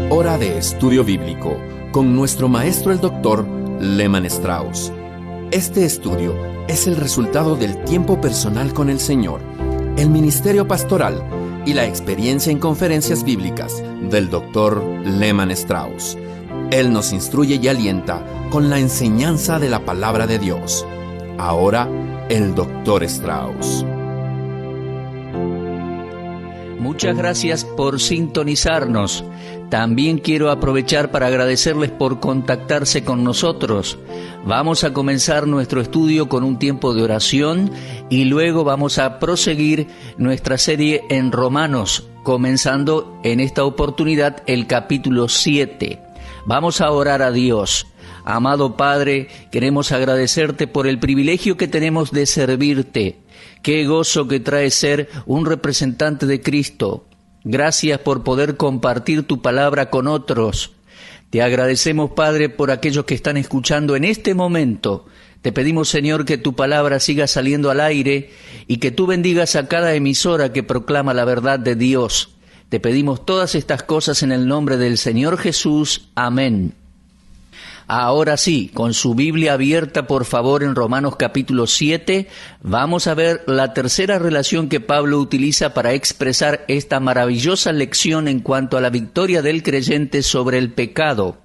Hora de estudio bíblico con nuestro maestro el Dr. Lehman Strauss. Este estudio es el resultado del tiempo personal con el Señor, el ministerio pastoral y la experiencia en conferencias bíblicas del Dr. Lehman Strauss. Él nos instruye y alienta con la enseñanza de la palabra de Dios. Ahora, el Dr. Strauss. Muchas gracias por sintonizarnos. También quiero aprovechar para agradecerles por contactarse con nosotros. Vamos a comenzar nuestro estudio con un tiempo de oración y luego vamos a proseguir nuestra serie en Romanos, comenzando en esta oportunidad el capítulo 7. Vamos a orar a Dios. Amado Padre, queremos agradecerte por el privilegio que tenemos de servirte. Qué gozo que trae ser un representante de Cristo. Gracias por poder compartir tu palabra con otros. Te agradecemos, Padre, por aquellos que están escuchando en este momento. Te pedimos, Señor, que tu palabra siga saliendo al aire y que tú bendigas a cada emisora que proclama la verdad de Dios. Te pedimos todas estas cosas en el nombre del Señor Jesús. Amén. Ahora sí, con su Biblia abierta, por favor, en Romanos capítulo 7, vamos a ver la tercera relación que Pablo utiliza para expresar esta maravillosa lección en cuanto a la victoria del creyente sobre el pecado.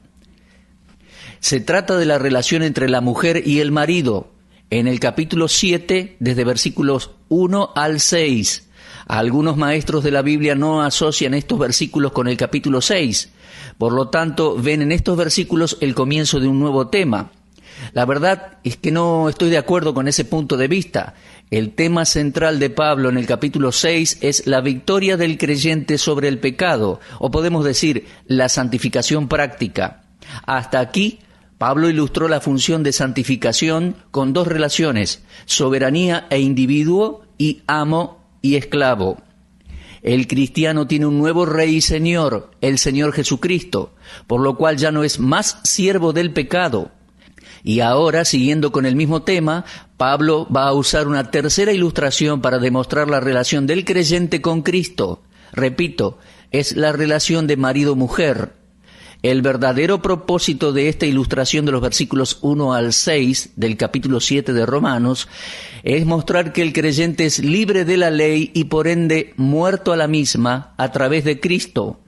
Se trata de la relación entre la mujer y el marido. En el capítulo 7, desde versículos 1 al 6, algunos maestros de la Biblia no asocian estos versículos con el capítulo 6. Por lo tanto, ven en estos versículos el comienzo de un nuevo tema. La verdad es que no estoy de acuerdo con ese punto de vista. El tema central de Pablo en el capítulo 6 es la victoria del creyente sobre el pecado, o podemos decir, la santificación práctica. Hasta aquí, Pablo ilustró la función de santificación con dos relaciones, soberanía e individuo y amo y esclavo. El cristiano tiene un nuevo Rey y Señor, el Señor Jesucristo, por lo cual ya no es más siervo del pecado. Y ahora, siguiendo con el mismo tema, Pablo va a usar una tercera ilustración para demostrar la relación del creyente con Cristo. Repito, es la relación de marido-mujer. El verdadero propósito de esta ilustración de los versículos 1 al 6 del capítulo 7 de Romanos es mostrar que el creyente es libre de la ley y por ende muerto a la misma a través de Cristo.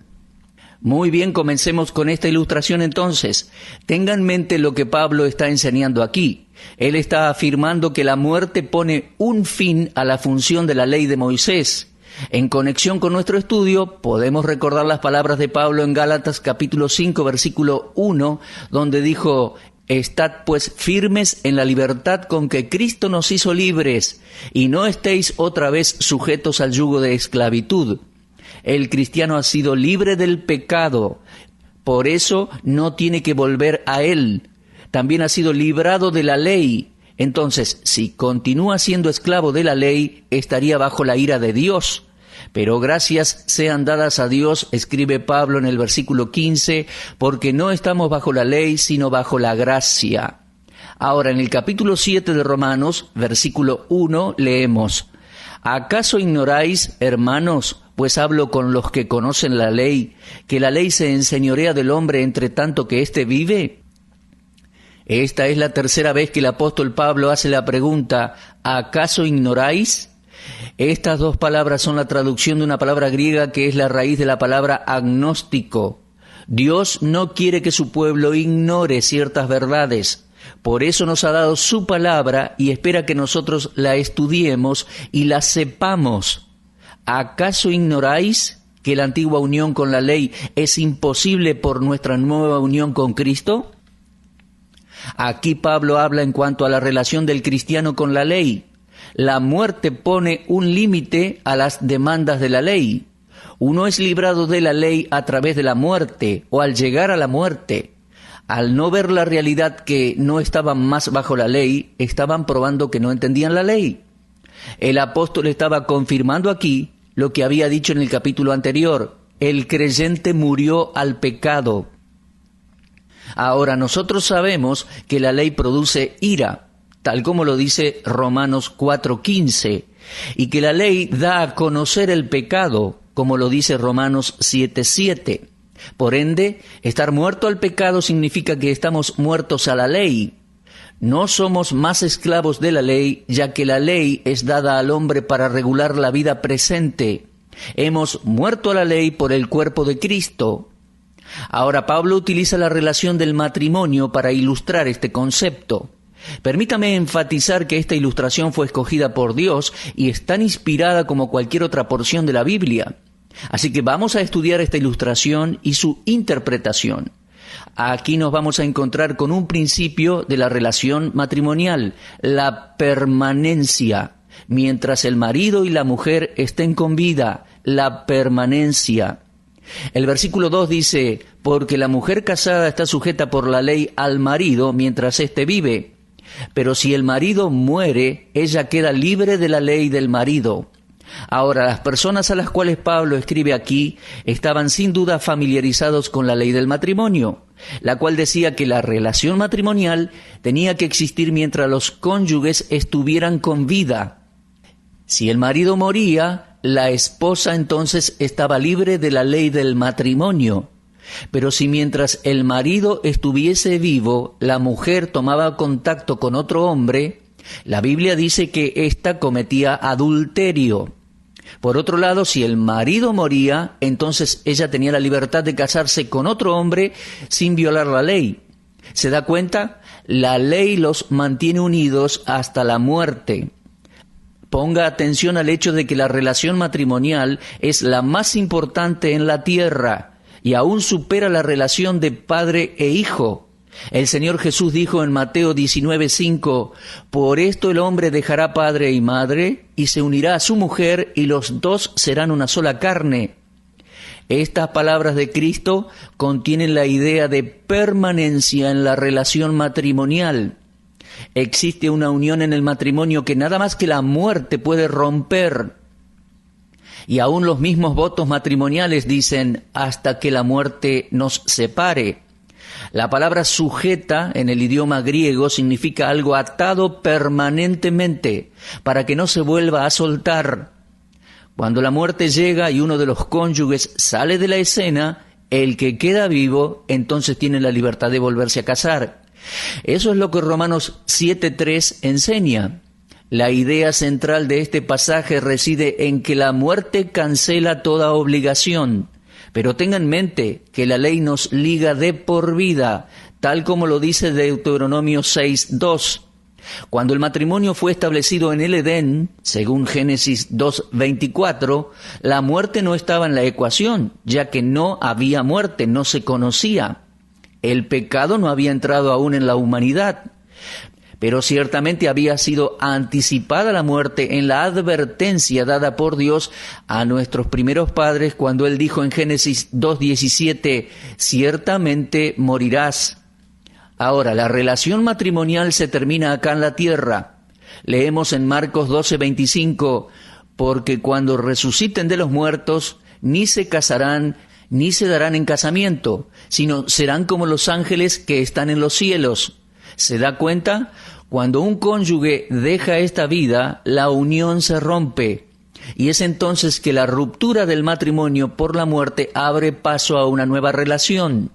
Muy bien, comencemos con esta ilustración entonces. Tengan en mente lo que Pablo está enseñando aquí. Él está afirmando que la muerte pone un fin a la función de la ley de Moisés. En conexión con nuestro estudio, podemos recordar las palabras de Pablo en Gálatas capítulo 5, versículo 1, donde dijo: «Estad pues firmes en la libertad con que Cristo nos hizo libres, y no estéis otra vez sujetos al yugo de esclavitud». El cristiano ha sido libre del pecado, por eso no tiene que volver a él. También ha sido librado de la ley. Entonces, si continúa siendo esclavo de la ley, estaría bajo la ira de Dios. Pero gracias sean dadas a Dios, escribe Pablo en el versículo 15, porque no estamos bajo la ley, sino bajo la gracia. Ahora, en el capítulo 7 de Romanos, versículo 1, leemos: «¿Acaso ignoráis, hermanos, pues hablo con los que conocen la ley, que la ley se enseñorea del hombre entre tanto que éste vive?» Esta es la tercera vez que el apóstol Pablo hace la pregunta, ¿acaso ignoráis? Estas dos palabras son la traducción de una palabra griega que es la raíz de la palabra agnóstico. Dios no quiere que su pueblo ignore ciertas verdades. Por eso nos ha dado su palabra y espera que nosotros la estudiemos y la sepamos. ¿Acaso ignoráis que la antigua unión con la ley es imposible por nuestra nueva unión con Cristo? Aquí Pablo habla en cuanto a la relación del cristiano con la ley. La muerte pone un límite a las demandas de la ley. Uno es librado de la ley a través de la muerte o al llegar a la muerte. Al no ver la realidad que no estaban más bajo la ley, estaban probando que no entendían la ley. El apóstol estaba confirmando aquí lo que había dicho en el capítulo anterior. El creyente murió al pecado. Ahora, nosotros sabemos que la ley produce ira, tal como lo dice Romanos 4:15, y que la ley da a conocer el pecado, como lo dice Romanos 7:7. Por ende, estar muerto al pecado significa que estamos muertos a la ley. No somos más esclavos de la ley, ya que la ley es dada al hombre para regular la vida presente. Hemos muerto a la ley por el cuerpo de Cristo. Ahora Pablo utiliza la relación del matrimonio para ilustrar este concepto. Permítame enfatizar que esta ilustración fue escogida por Dios y es tan inspirada como cualquier otra porción de la Biblia. Así que vamos a estudiar esta ilustración y su interpretación. Aquí nos vamos a encontrar con un principio de la relación matrimonial, la permanencia. Mientras el marido y la mujer estén con vida, la permanencia. El versículo 2 dice, porque la mujer casada está sujeta por la ley al marido mientras éste vive. Pero si el marido muere, ella queda libre de la ley del marido. Ahora, las personas a las cuales Pablo escribe aquí estaban sin duda familiarizados con la ley del matrimonio, la cual decía que la relación matrimonial tenía que existir mientras los cónyuges estuvieran con vida. Si el marido moría, la esposa entonces estaba libre de la ley del matrimonio. Pero si mientras el marido estuviese vivo, la mujer tomaba contacto con otro hombre, la Biblia dice que ésta cometía adulterio. Por otro lado, si el marido moría, entonces ella tenía la libertad de casarse con otro hombre sin violar la ley. ¿Se da cuenta? La ley los mantiene unidos hasta la muerte. Ponga atención al hecho de que la relación matrimonial es la más importante en la tierra y aún supera la relación de padre e hijo. El Señor Jesús dijo en Mateo 19:5, por esto el hombre dejará padre y madre y se unirá a su mujer y los dos serán una sola carne. Estas palabras de Cristo contienen la idea de permanencia en la relación matrimonial. Existe una unión en el matrimonio que nada más que la muerte puede romper. Y aún los mismos votos matrimoniales dicen hasta que la muerte nos separe. La palabra sujeta en el idioma griego significa algo atado permanentemente para que no se vuelva a soltar. Cuando la muerte llega y uno de los cónyuges sale de la escena, el que queda vivo entonces tiene la libertad de volverse a casar. Eso es lo que Romanos 7:3 enseña. La idea central de este pasaje reside en que la muerte cancela toda obligación. Pero tenga en mente que la ley nos liga de por vida, tal como lo dice Deuteronomio 6:2. Cuando el matrimonio fue establecido en el Edén, según Génesis 2:24, la muerte no estaba en la ecuación, ya que no había muerte, no se conocía. El pecado no había entrado aún en la humanidad. Pero ciertamente había sido anticipada la muerte en la advertencia dada por Dios a nuestros primeros padres cuando Él dijo en Génesis 2:17, ciertamente morirás. Ahora, la relación matrimonial se termina acá en la tierra. Leemos en Marcos 12:25, porque cuando resuciten de los muertos, ni se casarán, ni se darán en casamiento, sino serán como los ángeles que están en los cielos. ¿Se da cuenta? Cuando un cónyuge deja esta vida, la unión se rompe. Y es entonces que la ruptura del matrimonio por la muerte abre paso a una nueva relación.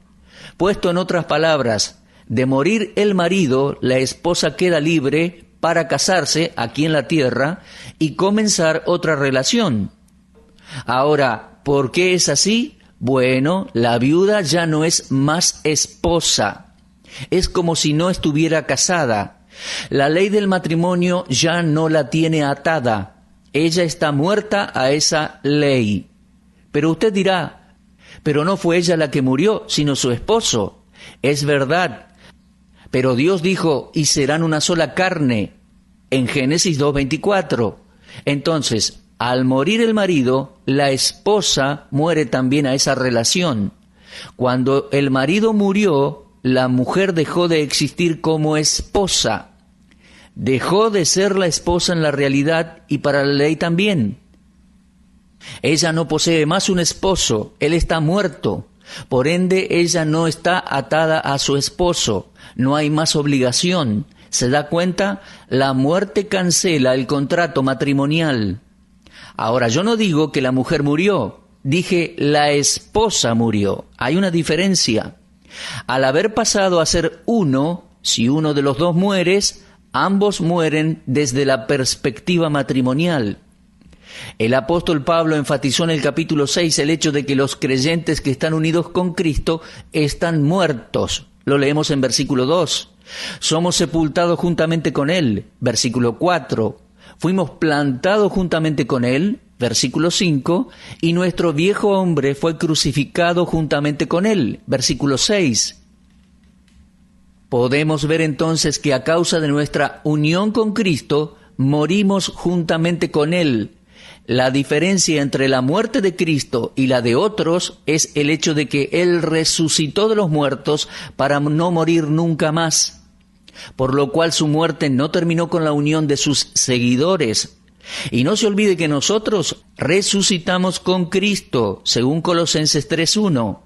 Puesto en otras palabras, de morir el marido, la esposa queda libre para casarse aquí en la tierra y comenzar otra relación. Ahora, ¿por qué es así? Bueno, la viuda ya no es más esposa. Es como si no estuviera casada. La ley del matrimonio ya no la tiene atada. Ella está muerta a esa ley. Pero usted dirá, pero no fue ella la que murió, sino su esposo. Es verdad. Pero Dios dijo, y serán una sola carne, en Génesis 2:24. Entonces, al morir el marido, la esposa muere también a esa relación. Cuando el marido murió, la mujer dejó de existir como esposa. Dejó de ser la esposa en la realidad y para la ley también. Ella no posee más un esposo, él está muerto. Por ende, ella no está atada a su esposo. No hay más obligación. ¿Se da cuenta? La muerte cancela el contrato matrimonial. Ahora, yo no digo que la mujer murió. dije la esposa murió. Hay una diferencia. Al haber pasado a ser uno, si uno de los dos muere, ambos mueren desde la perspectiva matrimonial. El apóstol Pablo enfatizó en el capítulo 6 el hecho de que los creyentes que están unidos con Cristo están muertos. Lo leemos en versículo 2. Somos sepultados juntamente con Él, versículo 4. Fuimos plantados juntamente con Él, versículo 5. Y nuestro viejo hombre fue crucificado juntamente con Él, versículo 6. Podemos ver entonces que a causa de nuestra unión con Cristo, morimos juntamente con Él. La diferencia entre la muerte de Cristo y la de otros es el hecho de que Él resucitó de los muertos para no morir nunca más, por lo cual su muerte no terminó con la unión de sus seguidores. Y no se olvide que nosotros resucitamos con Cristo, según Colosenses 3:1.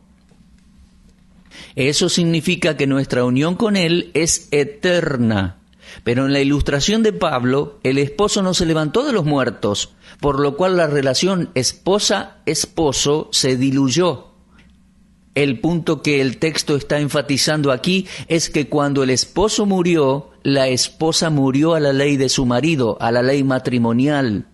Eso significa que nuestra unión con Él es eterna. Pero en la ilustración de Pablo, el esposo no se levantó de los muertos, por lo cual la relación esposa-esposo se diluyó. El punto que el texto está enfatizando aquí es que cuando el esposo murió, la esposa murió a la ley de su marido, a la ley matrimonial.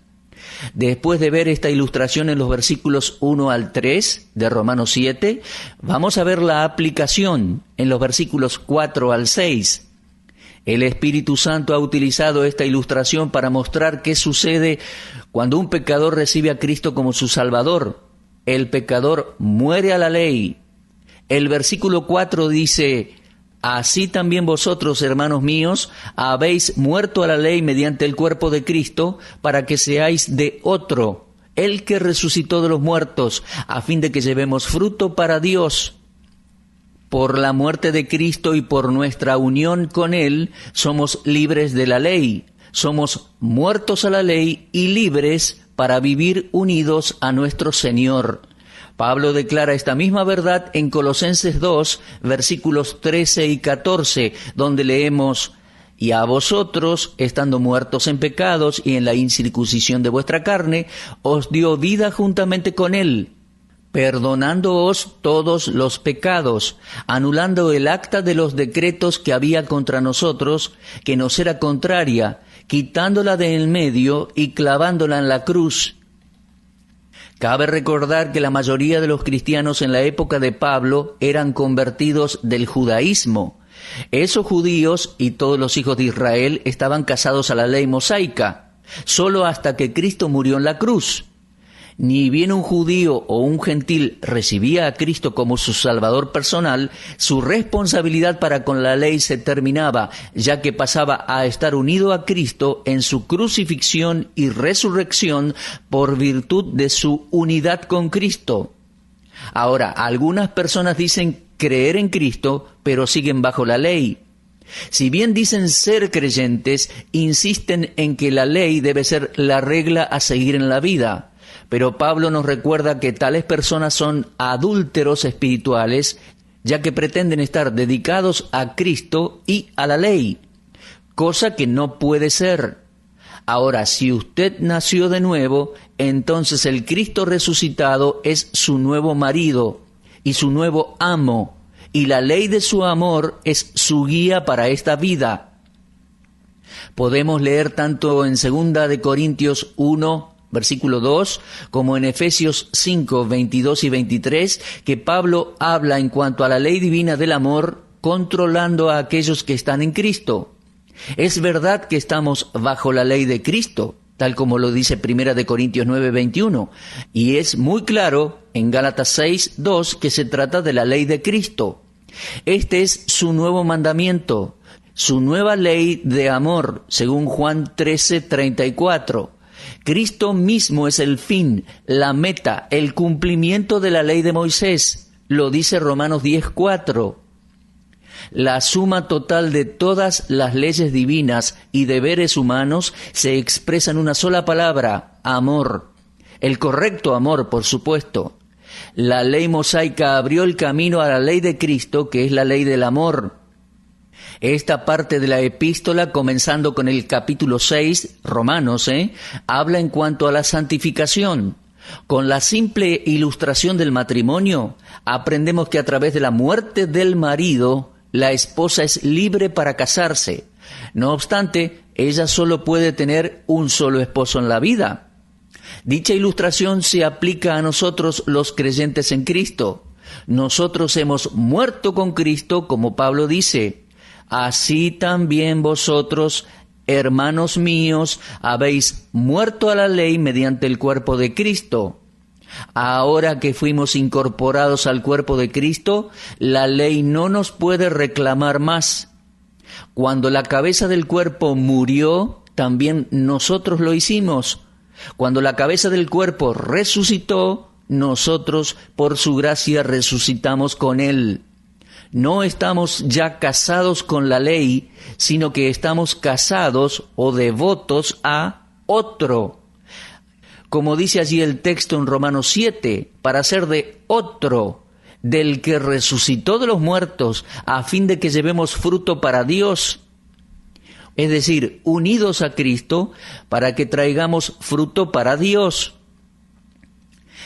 Después de ver esta ilustración en los versículos 1 al 3 de Romanos 7, vamos a ver la aplicación en los versículos 4 al 6. El Espíritu Santo ha utilizado esta ilustración para mostrar qué sucede cuando un pecador recibe a Cristo como su Salvador. El pecador muere a la ley. El versículo 4 dice: así también vosotros, hermanos míos, habéis muerto a la ley mediante el cuerpo de Cristo, para que seáis de otro, el que resucitó de los muertos, a fin de que llevemos fruto para Dios. Por la muerte de Cristo y por nuestra unión con Él, somos libres de la ley. Somos muertos a la ley y libres para vivir unidos a nuestro Señor. Pablo declara esta misma verdad en Colosenses 2, versículos 13 y 14, donde leemos: y a vosotros, estando muertos en pecados y en la incircuncisión de vuestra carne, os dio vida juntamente con Él, perdonándoos todos los pecados, anulando el acta de los decretos que había contra nosotros, que nos era contraria, quitándola de en medio y clavándola en la cruz. Cabe recordar que la mayoría de los cristianos en la época de Pablo eran convertidos del judaísmo. Esos judíos y todos los hijos de Israel estaban casados a la ley mosaica, solo hasta que Cristo murió en la cruz. Ni bien un judío o un gentil recibía a Cristo como su Salvador personal, su responsabilidad para con la ley se terminaba, ya que pasaba a estar unido a Cristo en su crucifixión y resurrección por virtud de su unidad con Cristo. Ahora, algunas personas dicen creer en Cristo, pero siguen bajo la ley. Si bien dicen ser creyentes, insisten en que la ley debe ser la regla a seguir en la vida. Pero Pablo nos recuerda que tales personas son adúlteros espirituales, ya que pretenden estar dedicados a Cristo y a la ley, cosa que no puede ser. Ahora, si usted nació de nuevo, entonces el Cristo resucitado es su nuevo marido y su nuevo amo, y la ley de su amor es su guía para esta vida. Podemos leer tanto en 2 de Corintios 1, versículo 2, como en Efesios 5, 22 y 23, que Pablo habla en cuanto a la ley divina del amor, controlando a aquellos que están en Cristo. Es verdad que estamos bajo la ley de Cristo, tal como lo dice 1 de Corintios 9, 21, y es muy claro en Gálatas 6, 2, que se trata de la ley de Cristo. Este es su nuevo mandamiento, su nueva ley de amor, según Juan 13, 34. Cristo mismo es el fin, la meta, el cumplimiento de la ley de Moisés. Lo dice Romanos 10:4. La suma total de todas las leyes divinas y deberes humanos se expresa en una sola palabra: amor. El correcto amor, por supuesto. La ley mosaica abrió el camino a la ley de Cristo, que es la ley del amor. Esta parte de la epístola, comenzando con el capítulo 6, Romanos, habla en cuanto a la santificación. Con la simple ilustración del matrimonio, aprendemos que a través de la muerte del marido, la esposa es libre para casarse. No obstante, ella solo puede tener un solo esposo en la vida. Dicha ilustración se aplica a nosotros los creyentes en Cristo. Nosotros hemos muerto con Cristo, como Pablo dice. Así también vosotros, hermanos míos, habéis muerto a la ley mediante el cuerpo de Cristo. Ahora que fuimos incorporados al cuerpo de Cristo, la ley no nos puede reclamar más. Cuando la cabeza del cuerpo murió, también nosotros lo hicimos. Cuando la cabeza del cuerpo resucitó, nosotros por su gracia resucitamos con él. No estamos ya casados con la ley, sino que estamos casados o devotos a otro. Como dice allí el texto en Romanos 7, para ser de otro, del que resucitó de los muertos, a fin de que llevemos fruto para Dios. Es decir, unidos a Cristo para que traigamos fruto para Dios.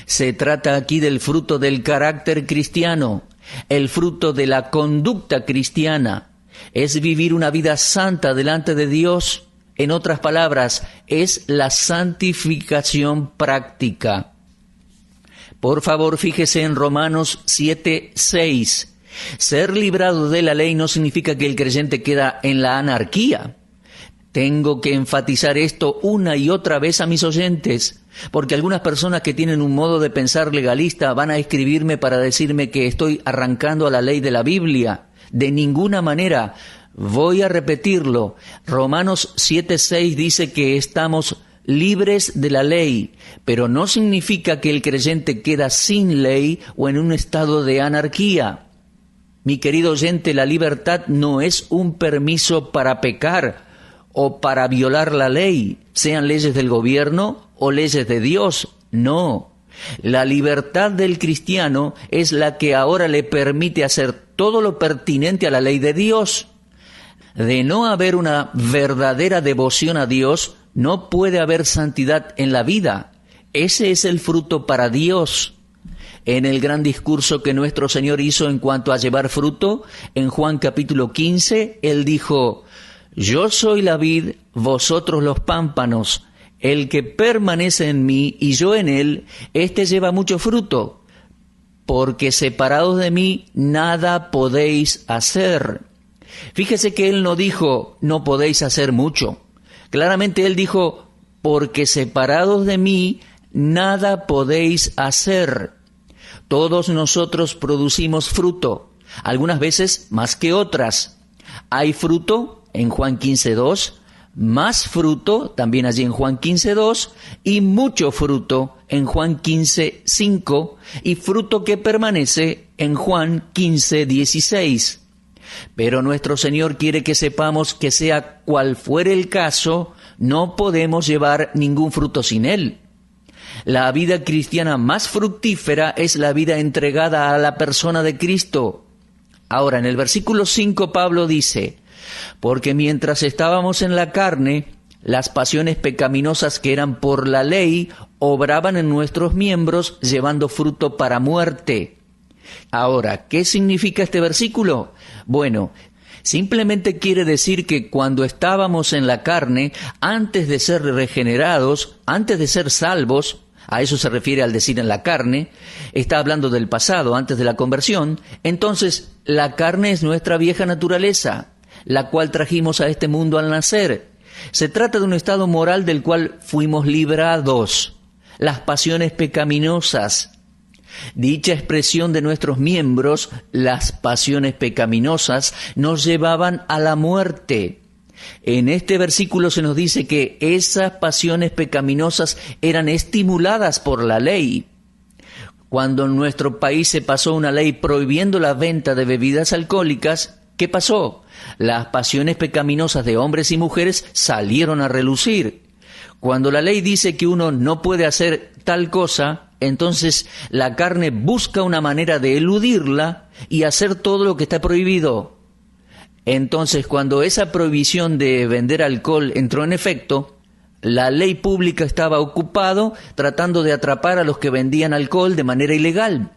Se trata aquí del fruto del carácter cristiano, el fruto de la conducta cristiana. Es vivir una vida santa delante de Dios. En otras palabras, es la santificación práctica. Por favor, fíjese en Romanos 7:6. Ser librado de la ley no significa que el creyente queda en la anarquía. Tengo que enfatizar esto una y otra vez a mis oyentes, porque algunas personas que tienen un modo de pensar legalista van a escribirme para decirme que estoy arrancando a la ley de la Biblia. De ninguna manera. Voy a repetirlo. Romanos 7:6 dice que estamos libres de la ley, pero no significa que el creyente queda sin ley o en un estado de anarquía. Mi querido oyente, la libertad no es un permiso para pecar o para violar la ley, sean leyes del gobierno o leyes de Dios. No. La libertad del cristiano es la que ahora le permite hacer todo lo pertinente a la ley de Dios. De no haber una verdadera devoción a Dios, no puede haber santidad en la vida. Ese es el fruto para Dios. En el gran discurso que nuestro Señor hizo en cuanto a llevar fruto, en Juan capítulo 15, Él dijo: Yo soy la vid, vosotros los pámpanos. El que permanece en mí y yo en él, éste lleva mucho fruto, porque separados de mí nada podéis hacer. Fíjese que Él no dijo, no podéis hacer mucho. Claramente Él dijo, porque separados de mí nada podéis hacer. Todos nosotros producimos fruto, algunas veces más que otras. Hay fruto en Juan 15:2, más fruto también allí en Juan 15:2 y mucho fruto en Juan 15:5 y fruto que permanece en Juan 15:16. Pero nuestro Señor quiere que sepamos que sea cual fuere el caso, no podemos llevar ningún fruto sin Él. La vida cristiana más fructífera es la vida entregada a la persona de Cristo. Ahora, en el versículo 5 Pablo dice: porque mientras estábamos en la carne, las pasiones pecaminosas que eran por la ley obraban en nuestros miembros, llevando fruto para muerte. Ahora, ¿qué significa este versículo? Bueno, simplemente quiere decir que cuando estábamos en la carne, antes de ser regenerados, antes de ser salvos, a eso se refiere al decir en la carne, está hablando del pasado, antes de la conversión, entonces la carne es nuestra vieja naturaleza, la cual trajimos a este mundo al nacer. Se trata de un estado moral del cual fuimos librados, las pasiones pecaminosas. Dicha expresión de nuestros miembros, las pasiones pecaminosas, nos llevaban a la muerte. En este versículo se nos dice que esas pasiones pecaminosas eran estimuladas por la ley. Cuando en nuestro país se pasó una ley prohibiendo la venta de bebidas alcohólicas, ¿qué pasó? Las pasiones pecaminosas de hombres y mujeres salieron a relucir. Cuando la ley dice que uno no puede hacer tal cosa, entonces la carne busca una manera de eludirla y hacer todo lo que está prohibido. Entonces, cuando esa prohibición de vender alcohol entró en efecto, La ley pública estaba ocupado tratando de atrapar a los que vendían alcohol de manera ilegal.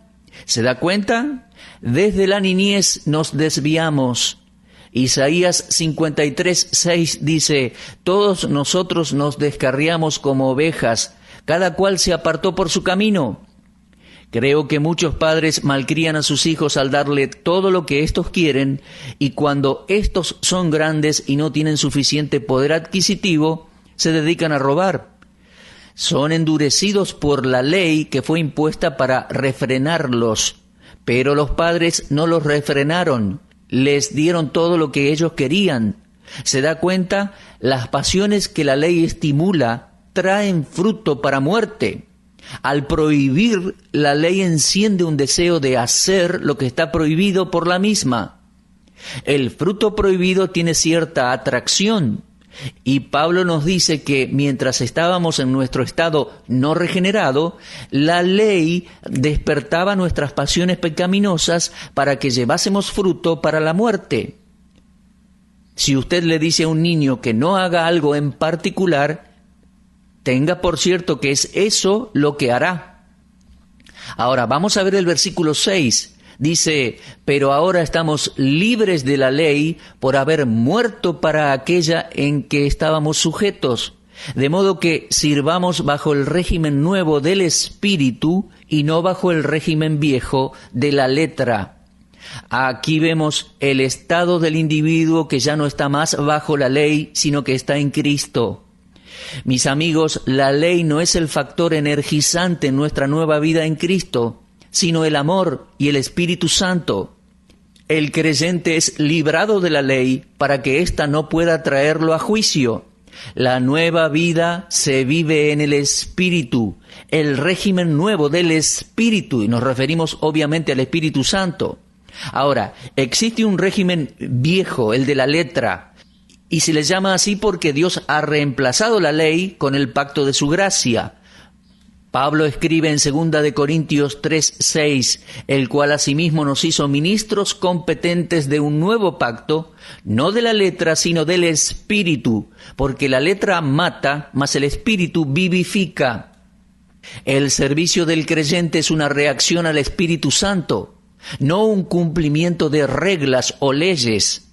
¿Se da cuenta? Desde la niñez nos desviamos. Isaías 53:6 dice: todos nosotros nos descarriamos como ovejas, cada cual se apartó por su camino. Creo que muchos padres malcrían a sus hijos al darle todo lo que éstos quieren, y cuando éstos son grandes y no tienen suficiente poder adquisitivo, se dedican a robar. Son endurecidos por la ley que fue impuesta para refrenarlos, pero los padres no los refrenaron, les dieron todo lo que ellos querían. ¿Se da cuenta? Las pasiones que la ley estimula traen fruto para muerte. Al prohibir, la ley enciende un deseo de hacer lo que está prohibido por la misma. El fruto prohibido tiene cierta atracción, y Pablo nos dice que mientras estábamos en nuestro estado no regenerado, la ley despertaba nuestras pasiones pecaminosas para que llevásemos fruto para la muerte. Si usted le dice a un niño que no haga algo en particular, tenga por cierto que es eso lo que hará. Ahora, vamos a ver el versículo 6. Dice: pero ahora estamos libres de la ley por haber muerto para aquella en que estábamos sujetos, de modo que sirvamos bajo el régimen nuevo del Espíritu y no bajo el régimen viejo de la letra. Aquí vemos el estado del individuo que ya no está más bajo la ley, sino que está en Cristo. Mis amigos, la ley no es el factor energizante en nuestra nueva vida en Cristo, sino el amor y el Espíritu Santo. El creyente es librado de la ley para que ésta no pueda traerlo a juicio. La nueva vida se vive en el Espíritu, el régimen nuevo del Espíritu, y nos referimos obviamente al Espíritu Santo. Ahora, existe un régimen viejo, el de la letra, y se le llama así porque Dios ha reemplazado la ley con el pacto de su gracia. Pablo escribe en 2 de Corintios 3:6, el cual asimismo nos hizo ministros competentes de un nuevo pacto, no de la letra, sino del Espíritu, porque la letra mata, mas el Espíritu vivifica. El servicio del creyente es una reacción al Espíritu Santo, no un cumplimiento de reglas o leyes.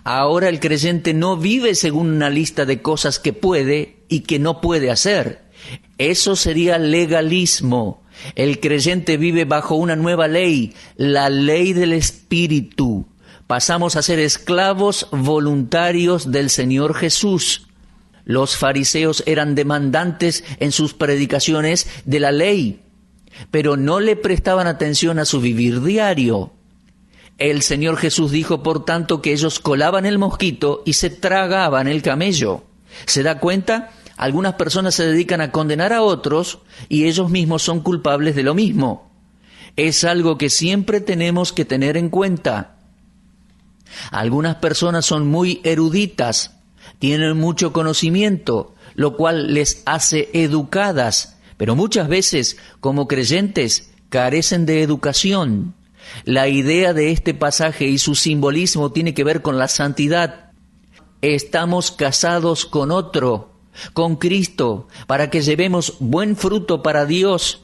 Ahora el creyente no vive según una lista de cosas que puede y que no puede hacer. Eso sería legalismo. El creyente vive bajo una nueva ley, la ley del Espíritu. Pasamos a ser esclavos voluntarios del Señor Jesús. Los fariseos eran demandantes en sus predicaciones de la ley, pero no le prestaban atención a su vivir diario. El Señor Jesús dijo, por tanto, que ellos colaban el mosquito y se tragaban el camello. ¿Se da cuenta? Algunas personas se dedican a condenar a otros y ellos mismos son culpables de lo mismo. Es algo que siempre tenemos que tener en cuenta. Algunas personas son muy eruditas, tienen mucho conocimiento, lo cual les hace educadas, pero muchas veces, como creyentes, carecen de educación. La idea de este pasaje y su simbolismo tiene que ver con la santidad. Estamos casados con otro, con Cristo, para que llevemos buen fruto para Dios.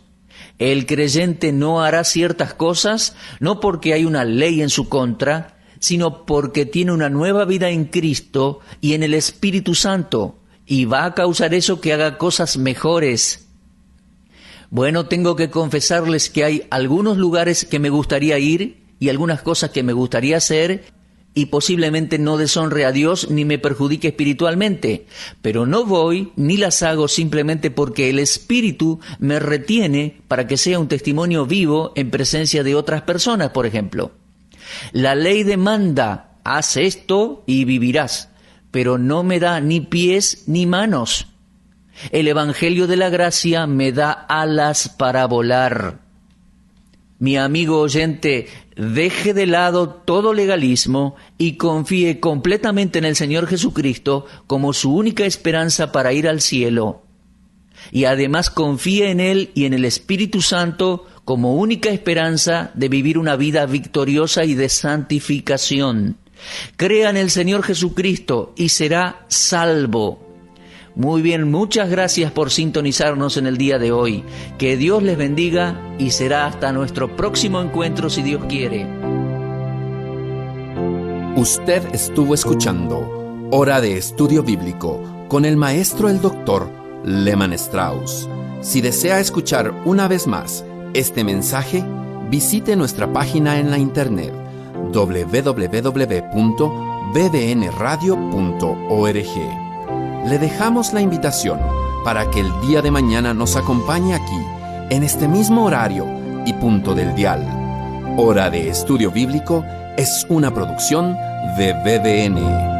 El creyente no hará ciertas cosas, no porque hay una ley en su contra, sino porque tiene una nueva vida en Cristo y en el Espíritu Santo, y va a causar eso que haga cosas mejores. Bueno, tengo que confesarles que hay algunos lugares que me gustaría ir y algunas cosas que me gustaría hacer y posiblemente no deshonre a Dios ni me perjudique espiritualmente, pero no voy ni las hago simplemente porque el Espíritu me retiene para que sea un testimonio vivo en presencia de otras personas, por ejemplo. La ley demanda, haz esto y vivirás, pero no me da ni pies ni manos. El Evangelio de la Gracia me da alas para volar. Mi amigo oyente, deje de lado todo legalismo y confíe completamente en el Señor Jesucristo como su única esperanza para ir al cielo. Y además confíe en Él y en el Espíritu Santo como única esperanza de vivir una vida victoriosa y de santificación. Crea en el Señor Jesucristo y será salvo. Muy bien, muchas gracias por sintonizarnos en el día de hoy. Que Dios les bendiga y será hasta nuestro próximo encuentro si Dios quiere. Usted estuvo escuchando Hora de Estudio Bíblico con el maestro el Dr. Lehman Strauss. Si desea escuchar una vez más este mensaje, visite nuestra página en la internet www.bbnradio.org. Le dejamos la invitación para que el día de mañana nos acompañe aquí, en este mismo horario y punto del dial. Hora de Estudio Bíblico es una producción de BBN.